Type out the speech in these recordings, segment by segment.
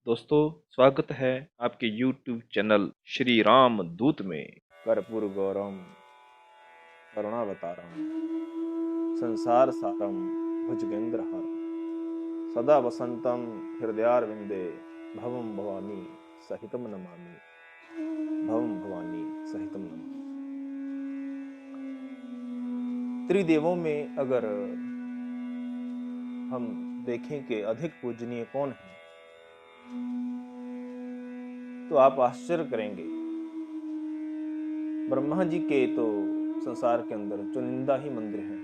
दोस्तों, स्वागत है आपके YouTube चैनल श्री राम दूत में। कर्पूर गौरम करुणावतारम संसार सारम भुजगेंद्रहारम सदा वसंतम हृदयारविंदे भवम भवानी सहितम नमामि। भवम भवानी सहितम नमामि। त्रिदेवों में अगर हम देखें कि अधिक पूजनीय कौन है, तो आप आश्चर्य करेंगे। ब्रह्मा जी के तो संसार के अंदर चुनिंदा ही मंदिर है।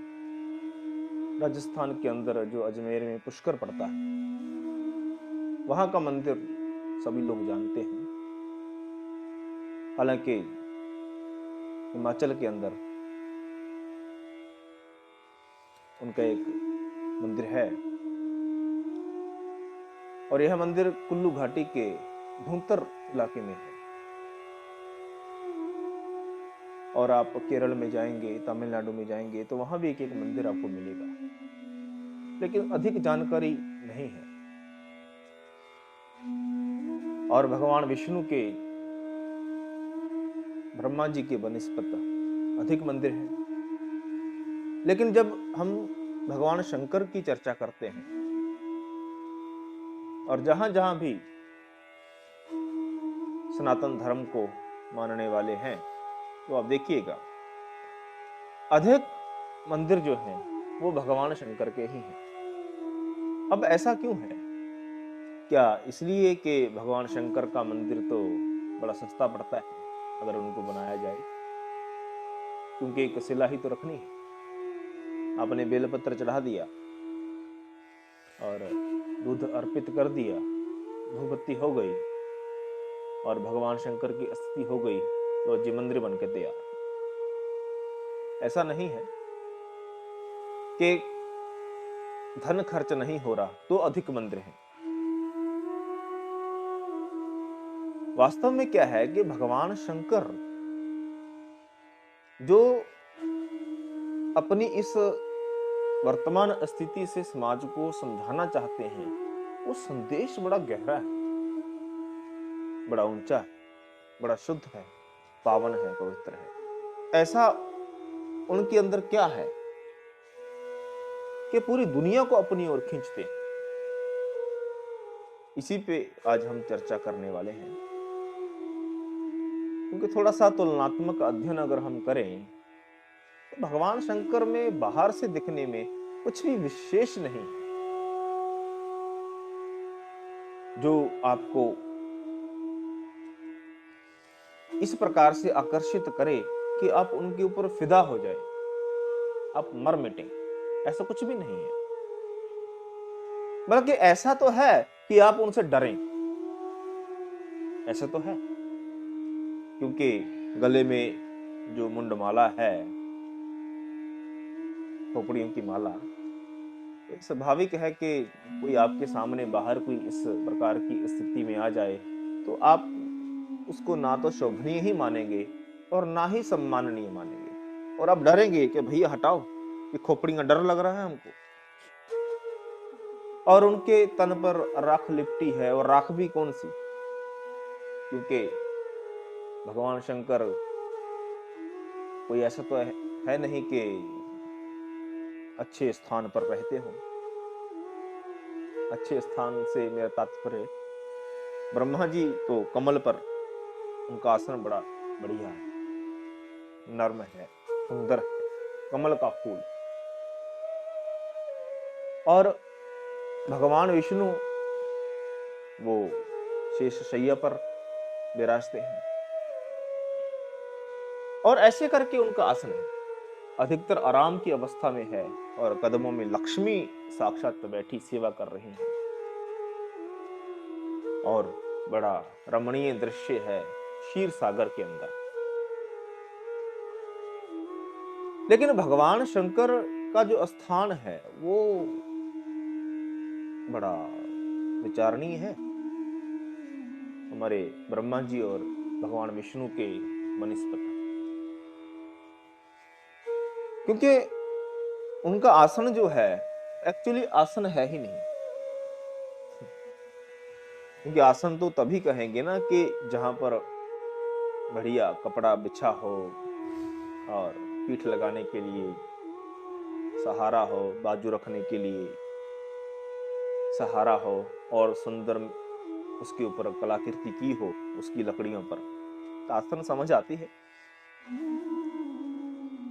राजस्थान के अंदर जो अजमेर में पुष्कर पड़ता है, वहां का मंदिर सभी लोग जानते हैं। हालांकि हिमाचल के अंदर उनका एक मंदिर है, और यह मंदिर कुल्लू घाटी के धूंतर इलाके में है। और आप केरल में जाएंगे, तमिलनाडु में जाएंगे, तो वहां भी एक एक मंदिर आपको मिलेगा, लेकिन अधिक जानकारी नहीं है। और भगवान विष्णु के, ब्रह्मा जी के बनिस्पत अधिक मंदिर हैं। लेकिन जब हम भगवान शंकर की चर्चा करते हैं, और जहां जहां भी सनातन धर्म को मानने वाले हैं, तो आप देखिएगा अधिक मंदिर जो हैं वो भगवान शंकर के ही हैं। अब ऐसा क्यों है? क्या इसलिए कि भगवान शंकर का मंदिर तो बड़ा सस्ता पड़ता है अगर उनको बनाया जाए, क्योंकि एक शिला ही तो रखनी है। आपने बेलपत्र चढ़ा दिया और दूध अर्पित कर दिया, धूपबत्ती हो गई और भगवान शंकर की स्तुति हो गई, तो जी मंदिर बन के तैयार। ऐसा नहीं है कि धन खर्च नहीं हो रहा तो अधिक मंदिर हैं। वास्तव में क्या है कि भगवान शंकर जो अपनी इस वर्तमान स्थिति से समाज को समझाना चाहते हैं, वो संदेश बड़ा गहरा है, बड़ा ऊंचा है, बड़ा शुद्ध है, पावन है, पवित्र है। ऐसा उनके अंदर क्या है कि पूरी दुनिया को अपनी ओर खींचते हैं। इसी पे आज हम चर्चा करने वाले हैं, क्योंकि थोड़ा सा तुलनात्मक अध्ययन अगर हम करें, तो भगवान शंकर में बाहर से दिखने में कुछ भी विशेष नहीं है जो आपको इस प्रकार से आकर्षित करे कि आप उनके ऊपर फिदा हो जाए, आप मर मिटें। ऐसा कुछ भी नहीं है, बल्कि ऐसा तो है कि आप उनसे डरें। ऐसा तो है, क्योंकि गले में जो मुंडमाला है, खोपड़ियों की माला, एक स्वाभाविक है कि कोई आपके सामने बाहर कोई इस प्रकार की स्थिति में आ जाए, तो आप उसको ना तो शोभनीय ही मानेंगे और ना ही सम्माननीय मानेंगे, और आप डरेंगे कि भैया हटाओ, ये खोपड़ियां, डर लग रहा है हमको। और उनके तन पर राख लिपटी है, और राख भी कौन सी, क्योंकि भगवान शंकर कोई ऐसा तो है नहीं कि अच्छे स्थान पर रहते हो। अच्छे स्थान से मेरा तात्पर्य, ब्रह्मा जी तो कमल पर, उनका आसन बड़ा बढ़िया है, नर्म है, सुंदर है, कमल का फूल। और भगवान विष्णु वो शेष शैया पर विराजते हैं, और ऐसे करके उनका आसन है, अधिकतर आराम की अवस्था में है, और कदमों में लक्ष्मी साक्षात बैठी सेवा कर रही है, और बड़ा रमणीय दृश्य है क्षीर सागर के अंदर। लेकिन भगवान शंकर का जो स्थान है वो बड़ा विचारणीय है हमारे ब्रह्मा जी और भगवान विष्णु के बनिस्पत, क्योंकि उनका आसन जो है एक्चुअली आसन है ही नहीं। क्योंकि आसन तो तभी कहेंगे ना कि जहां पर बढ़िया कपड़ा बिछा हो और पीठ लगाने के लिए सहारा हो, बाजू रखने के लिए सहारा हो, और सुंदर उसके ऊपर कलाकृति की हो उसकी लकड़ियों पर, तो आसन समझ आती है।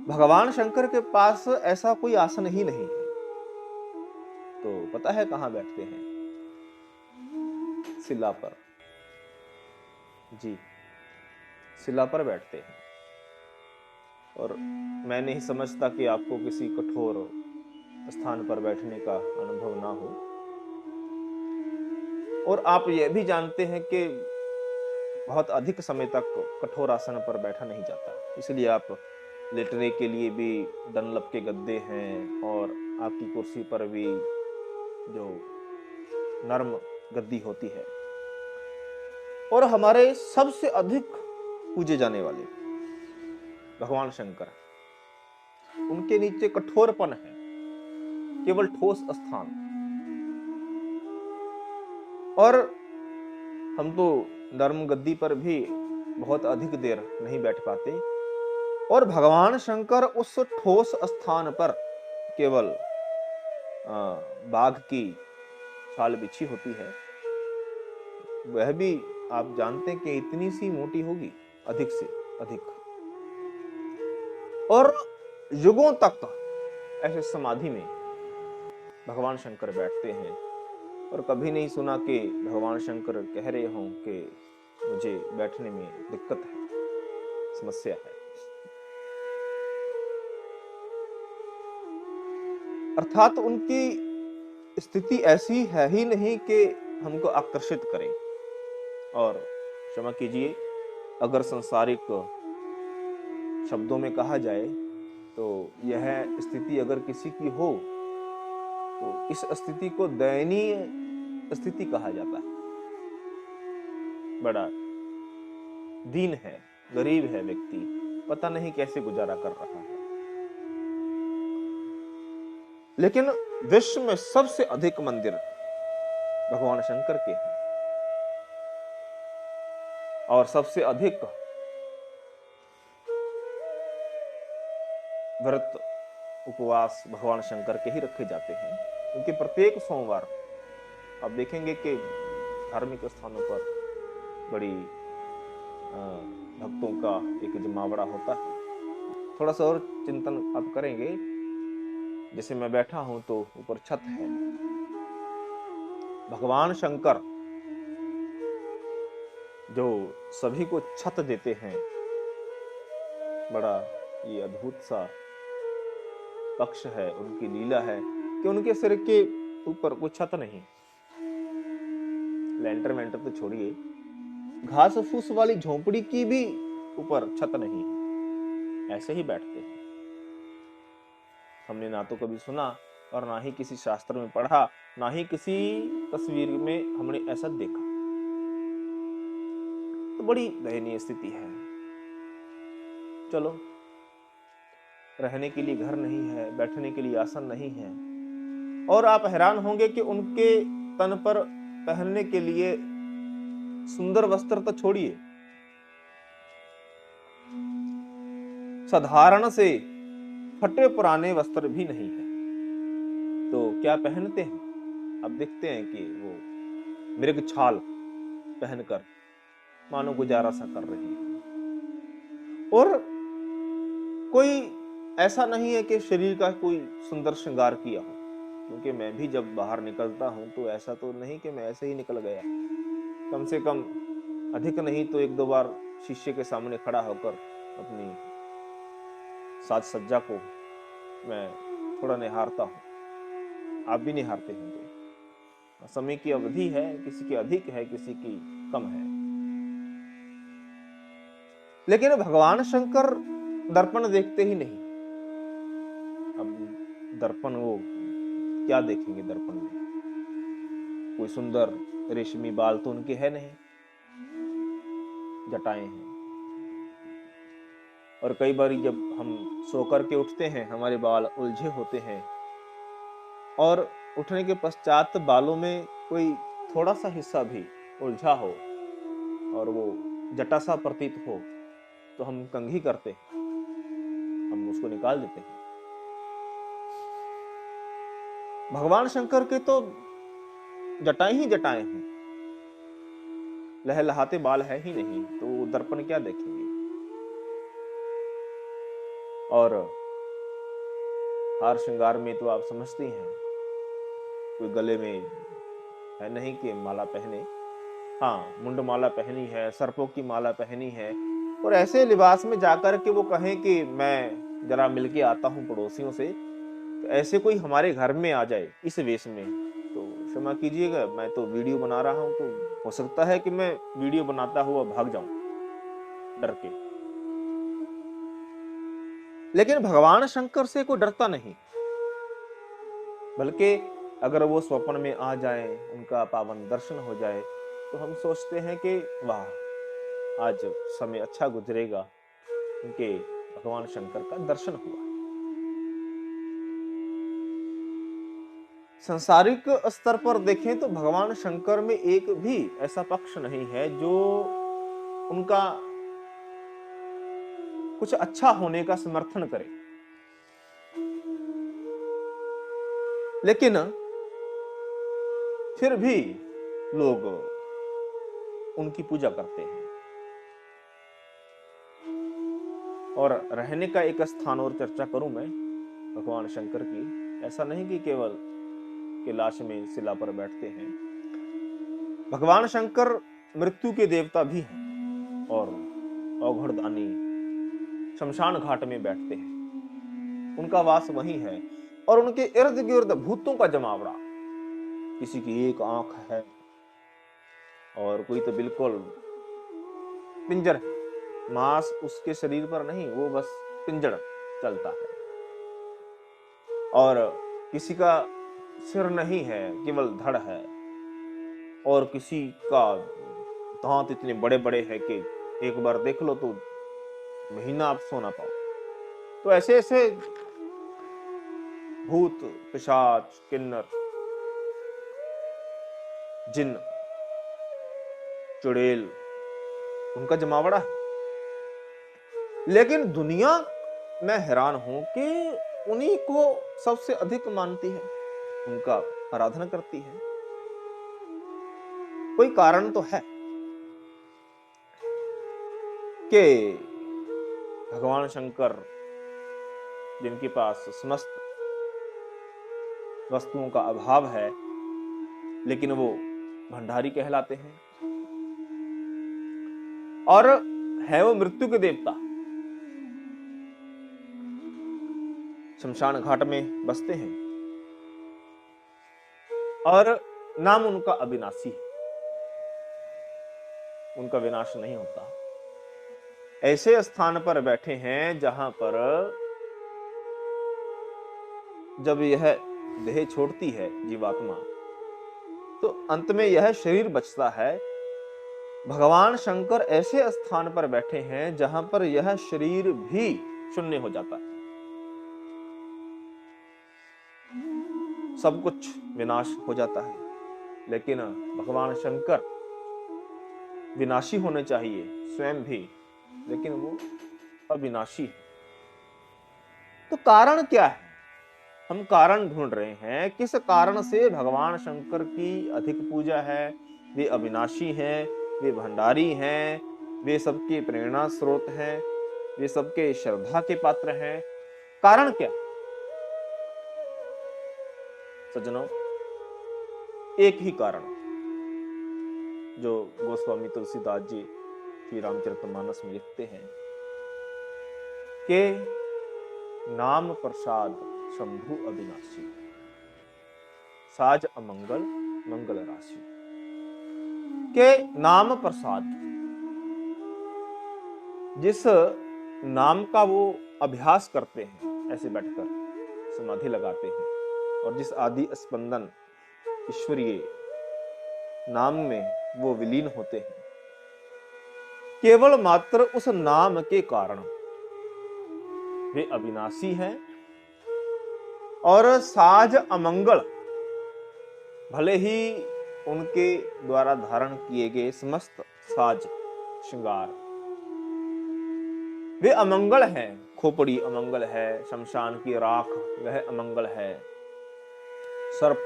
भगवान शंकर के पास ऐसा कोई आसन ही नहीं है। तो पता है कहां बैठते हैं? शिला पर। जी, शिला पर बैठते हैं। और मैं नहीं समझता कि आपको किसी कठोर स्थान पर बैठने का अनुभव ना हो। और आप यह भी जानते हैं कि बहुत अधिक समय तक कठोर आसन पर बैठा नहीं जाता, इसलिए आप लेटने के लिए भी डनलप के गद्दे हैं, और आपकी कुर्सी पर भी जो नरम गद्दी होती है। और हमारे सबसे अधिक पूजे जाने वाले भगवान शंकर, उनके नीचे कठोरपन है, केवल ठोस स्थान। और हम तो नरम गद्दी पर भी बहुत अधिक देर नहीं बैठ पाते, और भगवान शंकर उस ठोस स्थान पर केवल बाघ की छाल बिछी होती है, वह भी आप जानते हैं कि इतनी सी मोटी होगी, अधिक से अधिक। और युगों तक ऐसे समाधि में भगवान शंकर बैठते हैं, और कभी नहीं सुना कि भगवान शंकर कह रहे हों कि मुझे बैठने में दिक्कत है, समस्या है। अर्थात उनकी स्थिति ऐसी है ही नहीं कि हमको आकर्षित करे। और क्षमा कीजिए, अगर संसारिक शब्दों में कहा जाए तो यह स्थिति अगर किसी की हो तो इस स्थिति को दयनीय स्थिति कहा जाता है। बड़ा दीन है, गरीब है व्यक्ति, पता नहीं कैसे गुजारा कर रहा है। लेकिन विश्व में सबसे अधिक मंदिर भगवान शंकर के हैं, और सबसे अधिक व्रत उपवास भगवान शंकर के ही रखे जाते हैं। क्योंकि प्रत्येक सोमवार आप देखेंगे कि धार्मिक स्थानों पर बड़ी भक्तों का एक जमावड़ा होता है। थोड़ा सा और चिंतन आप करेंगे, जैसे मैं बैठा हूं तो ऊपर छत है, भगवान शंकर जो सभी को छत देते हैं, बड़ा ये अद्भुत सा पक्ष है, उनकी लीला है कि उनके सिर के ऊपर कोई छत नहीं, लेंटर वेंटर तो छोड़िए, घास फूस वाली झोंपड़ी की भी ऊपर छत नहीं, ऐसे ही बैठते हैं। हमने ना तो कभी सुना और ना ही किसी शास्त्र में पढ़ा, ना ही किसी तस्वीर में हमने ऐसा देखा। तो बड़ी दयनीय स्थिति है। चलो, रहने के लिए घर नहीं है, बैठने के लिए आसन नहीं है, और आप हैरान होंगे कि उनके तन पर पहनने के लिए सुंदर वस्त्र तो छोड़िए, साधारण से फटे पुराने वस्त्र भी नहीं है। तो क्या पहनते हैं? अब देखते हैं कि वो मृग छाल पहनकर मानो गुजारा सा कर रही है। और कोई ऐसा नहीं है कि शरीर का कोई सुंदर श्रृंगार किया हो, क्योंकि मैं भी जब बाहर निकलता हूं तो ऐसा तो नहीं कि मैं ऐसे ही निकल गया। कम से कम अधिक नहीं तो एक दो बार शीशे के सामने खड़ा होकर अपनी साज सज्जा को मैं थोड़ा निहारता हूं। आप भी निहारते होंगे। समय की अवधि है, किसी की अधिक है, किसी की कम है। लेकिन भगवान शंकर दर्पण देखते ही नहीं। अब दर्पण वो क्या देखेंगे दर्पण में? कोई सुंदर रेशमी बाल तो उनके है नहीं, जटाएं हैं। और कई बार जब हम सो करके उठते हैं, हमारे बाल उलझे होते हैं, और उठने के पश्चात बालों में कोई थोड़ा सा हिस्सा भी उलझा हो और वो जटा सा प्रतीत हो तो हम कंघी करते हैं, हम उसको निकाल देते हैं। भगवान शंकर के तो जटाएं ही जटाएं हैं, लहलहाते बाल है ही नहीं, तो दर्पण क्या देखेंगे। और हार श्रृंगार में तो आप समझती हैं, कोई गले में है नहीं कि माला पहने, हाँ मुंड माला पहनी है, सर्पों की माला पहनी है, और ऐसे लिबास में जाकर के वो कहें कि मैं जरा मिलके आता हूं पड़ोसियों से, तो ऐसे कोई हमारे घर में आ जाए इस वेश में, तो क्षमा कीजिएगा, मैं तो वीडियो बना रहा हूं, तो हो सकता है कि मैं वीडियो बनाता हुआ भाग जाऊं डर के। लेकिन भगवान शंकर से कोई डरता नहीं, बल्कि अगर वो स्वप्न में आ जाए, उनका पावन दर्शन हो जाए, तो हम सोचते हैं कि वाह, आज समय अच्छा गुजरेगा, उनके भगवान शंकर का दर्शन हुआ। संसारिक स्तर पर देखें तो भगवान शंकर में एक भी ऐसा पक्ष नहीं है जो उनका कुछ अच्छा होने का समर्थन करे। लेकिन फिर भी लोग उनकी पूजा करते हैं। और रहने का एक स्थान और चर्चा करूं मैं भगवान शंकर की, ऐसा नहीं कि केवल कैलाश में शिला पर बैठते हैं। भगवान शंकर मृत्यु के देवता भी हैं और औघड़दानी शमशान घाट में बैठते हैं, उनका वास वहीं है, और उनके इर्द गिर्द भूतों का जमावड़ा, किसी की एक आंख है और कोई तो बिल्कुल पिंजर है, मांस उसके शरीर पर नहीं, वो बस पिंजड़ चलता है, और किसी का सिर नहीं है, केवल धड़ है, और किसी का दांत इतने बड़े बड़े हैं कि एक बार देख लो तो महीना आप सो ना पाओ। तो ऐसे ऐसे भूत, पिशाच, किन्नर, जिन, चुड़ैल, उनका जमावड़ा है। लेकिन दुनिया, मैं हैरान हूं कि उन्हीं को सबसे अधिक मानती है, उनका आराधना करती है। कोई कारण तो है कि भगवान शंकर, जिनके पास समस्त वस्तुओं का अभाव है, लेकिन वो भंडारी कहलाते हैं, और है वो मृत्यु के देवता, शमशान घाट में बसते हैं, और नाम उनका अविनाशी है, उनका विनाश नहीं होता। ऐसे स्थान पर बैठे हैं जहां पर जब यह देह छोड़ती है जीवात्मा, तो अंत में यह शरीर बचता है। भगवान शंकर ऐसे स्थान पर बैठे हैं जहां पर यह शरीर भी शून्य हो जाता है, सब कुछ विनाश हो जाता है, लेकिन भगवान शंकर विनाशी होने चाहिए स्वयं भी, लेकिन वो अविनाशी है। तो कारण क्या है? हम कारण ढूंढ रहे हैं, किस कारण से भगवान शंकर की अधिक पूजा है। वे अविनाशी हैं, वे भंडारी हैं, वे सबके प्रेरणा स्रोत हैं, वे सबके श्रद्धा के पात्र हैं। कारण क्या? सज्जनों, एक ही कारण जो गोस्वामी तुलसीदास जी श्री रामचरितमानस में लिखते हैं कि नाम प्रसाद शंभु अविनाशी, साज अमंगल मंगल राशि। के नाम प्रसाद, जिस नाम का वो अभ्यास करते हैं, ऐसे बैठकर समाधि लगाते हैं, और जिस आदि स्पंदन ईश्वरीय नाम में वो विलीन होते हैं, केवल मात्र उस नाम के कारण वे अविनाशी हैं। और साज अमंगल, भले ही उनके द्वारा धारण किए गए समस्त साज श्रृंगार वे अमंगल हैं। खोपड़ी अमंगल है, शमशान की राख वह अमंगल है। सर्प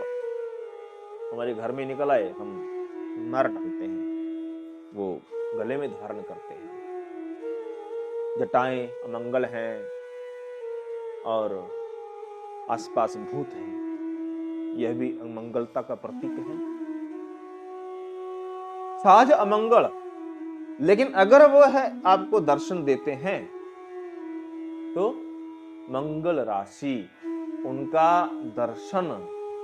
हमारे घर में निकल आए, हम मार डालते हैं, वो गले में धारण करते हैं। जटाएं अमंगल हैं और आसपास भूत हैं, यह भी अमंगलता का प्रतीक है। साज अमंगल, लेकिन अगर वह आपको दर्शन देते हैं तो मंगल राशि, उनका दर्शन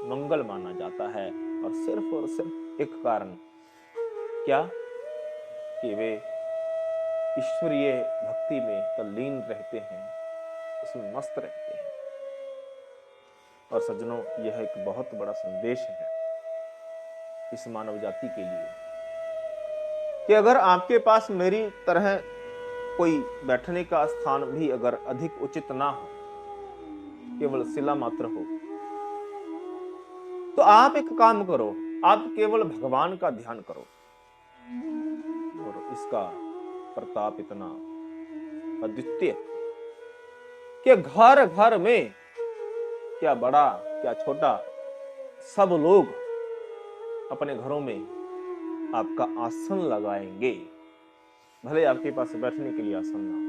मंगल माना जाता है। और सिर्फ एक कारण, क्या कि वे ईश्वरीय भक्ति में तल्लीन रहते हैं, उसमें मस्त रहते हैं। और सज्जनों, यह एक बहुत बड़ा संदेश है इस मानव जाति के लिए कि अगर आपके पास मेरी तरह कोई बैठने का स्थान भी अगर अधिक उचित ना हो, केवल शिला मात्र हो, तो आप एक काम करो, आप केवल भगवान का ध्यान करो और इसका प्रताप इतना अद्वितीय कि घर घर में, क्या बड़ा क्या छोटा, सब लोग अपने घरों में आपका आसन लगाएंगे, भले आपके पास बैठने के लिए आसन ना हो।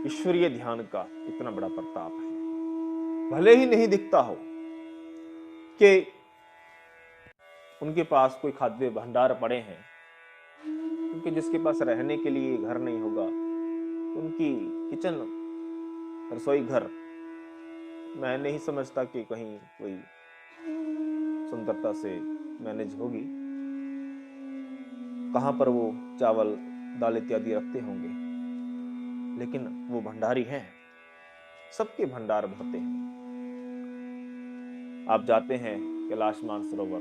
ईश्वरीय ध्यान का इतना बड़ा प्रताप है। भले ही नहीं दिखता हो कि उनके पास कोई खाद्य भंडार पड़े हैं, क्योंकि जिसके पास रहने के लिए घर नहीं होगा, उनकी किचन, रसोई घर, मैं नहीं समझता कि कहीं कोई सुंदरता से मैनेज होगी। कहां पर वो चावल दाल इत्यादि रखते होंगे, लेकिन वो भंडारी हैं, सबके भंडार भरते हैं। आप जाते हैं कैलाश मानसरोवर,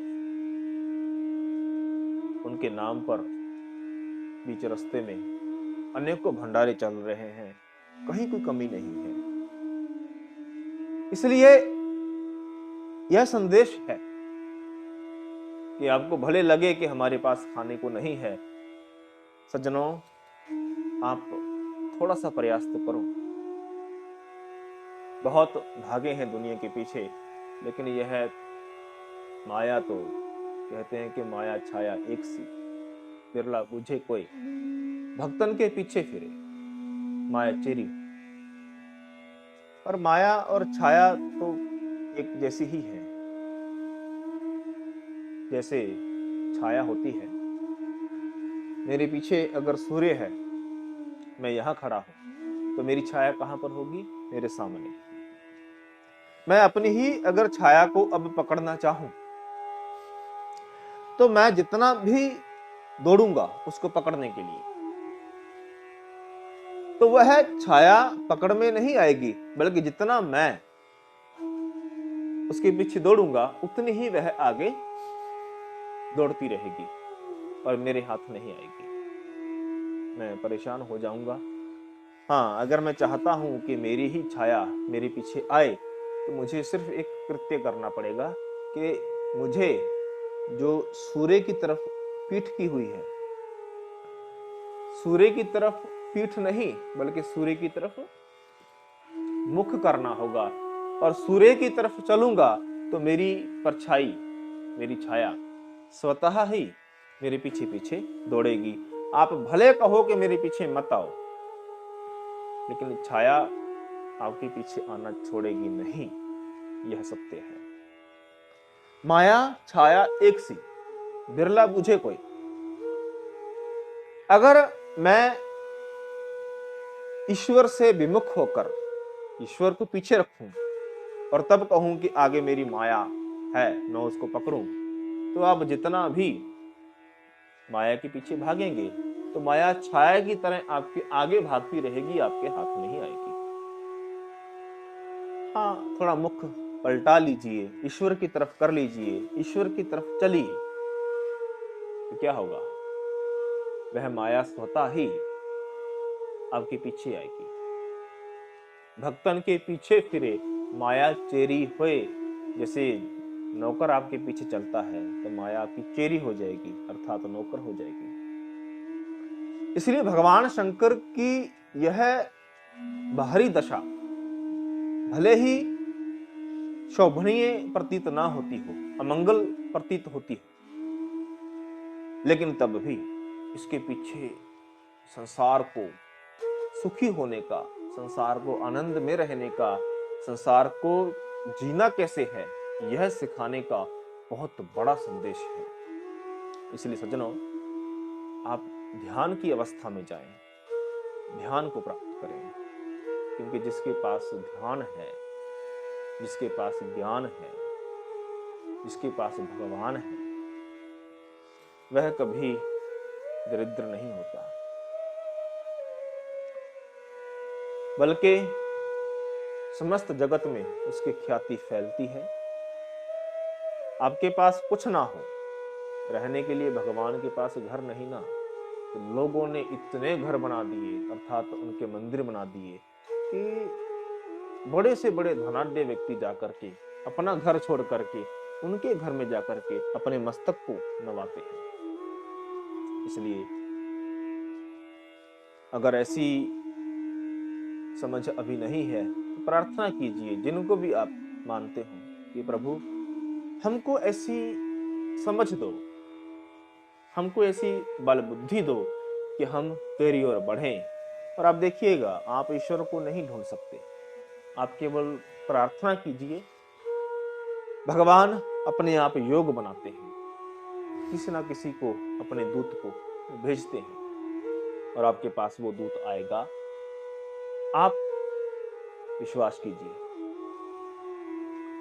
उनके नाम पर बीच रास्ते में अनेकों भंडारे चल रहे हैं, कहीं कोई कमी नहीं है। इसलिए यह संदेश है कि आपको भले लगे कि हमारे पास खाने को नहीं है, सज्जनों, आप थोड़ा सा प्रयास तो करो। बहुत भागे हैं दुनिया के पीछे, लेकिन यह माया, तो कहते हैं कि माया छाया एक सी, बिरला बुझे कोई। भक्तन के पीछे फिरे, माया चेरी। और माया और छाया तो एक जैसी ही है। जैसे छाया होती है, मेरे पीछे अगर सूर्य है, मैं यहां खड़ा हूं, तो मेरी छाया कहां पर होगी? मेरे सामने। मैं अपनी ही अगर छाया को अब पकड़ना चाहूं, तो मैं जितना भी दौड़ूंगा उसको पकड़ने के लिए, तो वह छाया पकड़ में नहीं आएगी, बल्कि जितना मैं उसके पीछे दौड़ूंगा, उतनी ही वह आगे दौड़ती रहेगी और मेरे हाथ नहीं आएगी। मैं परेशान हो जाऊंगा। हाँ, अगर मैं चाहता हूं कि मेरी ही छाया मेरे पीछे आए, तो मुझे सिर्फ एक कृत्य करना पड़ेगा कि मुझे जो सूर्य की तरफ पीठ की हुई है, सूर्य की तरफ पीठ नहीं, बल्कि सूर्य की तरफ मुख करना होगा। और सूर्य की तरफ चलूंगा तो मेरी परछाई, मेरी छाया स्वतः ही मेरे पीछे पीछे दौड़ेगी। आप भले कहो कि मेरे पीछे मत आओ, लेकिन छाया आपके पीछे आना छोड़ेगी नहीं, यह सत्य है। माया छाया एक सी, बिरला बुझे कोई। अगर मैं ईश्वर से विमुख होकर ईश्वर को पीछे रखूं और तब कहूं कि आगे मेरी माया है, मैं उसको पकड़ूं, तो आप जितना भी माया के पीछे भागेंगे, तो माया छाया की तरह आपके आगे भागती रहेगी, आपके हाथ नहीं आएगी। हाँ, थोड़ा मुख पलटा लीजिए, ईश्वर की तरफ कर लीजिए, ईश्वर की तरफ चलिए, तो क्या होगा? वह माया स्वतः ही आपके पीछे आएगी। भक्तन के पीछे फिरे माया चेरी हुए, जैसे नौकर आपके पीछे चलता है तो माया आपकी चेरी हो जाएगी, अर्थात नौकर हो जाएगी। इसलिए भगवान शंकर की यह बाहरी दशा भले ही शोभनीय प्रतीत ना होती हो, अमंगल प्रतीत होती हो, लेकिन तब भी इसके पीछे संसार को सुखी होने का, संसार को आनंद में रहने का, संसार को जीना कैसे है, यह सिखाने का बहुत बड़ा संदेश है। इसलिए सज्जनों, आप ध्यान की अवस्था में जाएं, ध्यान को प्राप्त करें, क्योंकि जिसके पास ध्यान है, जिसके पास ज्ञान है, जिसके पास भगवान है, वह कभी दरिद्र नहीं होता, बल्कि समस्त जगत में उसकी ख्याति फैलती है। आपके पास कुछ ना हो, रहने के लिए भगवान के पास घर नहीं ना, तो लोगों ने इतने घर बना दिए, अर्थात उनके मंदिर बना दिए कि बड़े से बड़े धनाढ्य व्यक्ति जाकर के अपना घर छोड़ करके उनके घर में जाकर के अपने मस्तक को नवाते हैं। इसलिए अगर ऐसी समझ अभी नहीं है तो प्रार्थना कीजिए, जिनको भी आप मानते हो कि प्रभु हमको ऐसी समझ दो, हमको ऐसी बल बुद्धि दो कि हम तेरी ओर बढ़ें। और आप देखिएगा, आप ईश्वर को नहीं ढूंढ सकते, आप केवल प्रार्थना कीजिए, भगवान अपने आप योग बनाते हैं, किसी ना किसी को, अपने दूत को भेजते हैं और आपके पास वो दूत आएगा। आप विश्वास कीजिए।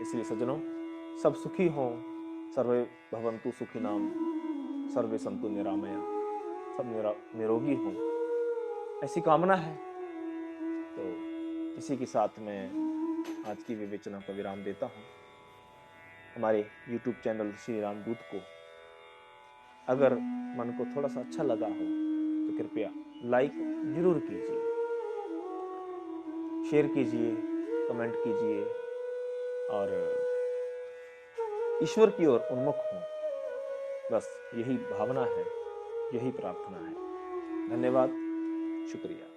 इसलिए सज्जनों, सब सुखी हों, सर्वे भवन्तु सुखिनाम, सर्वे सन्तु निरामया, सब निरोगी हों, ऐसी कामना है। तो इसी के साथ मैं आज की विवेचना को विराम देता हूँ। हमारे YouTube चैनल श्री राम दूत को अगर मन को थोड़ा सा अच्छा लगा हो तो कृपया लाइक जरूर कीजिए, शेयर कीजिए, कमेंट कीजिए और ईश्वर की ओर उन्मुख हों। बस यही भावना है, यही प्रार्थना है। धन्यवाद, शुक्रिया।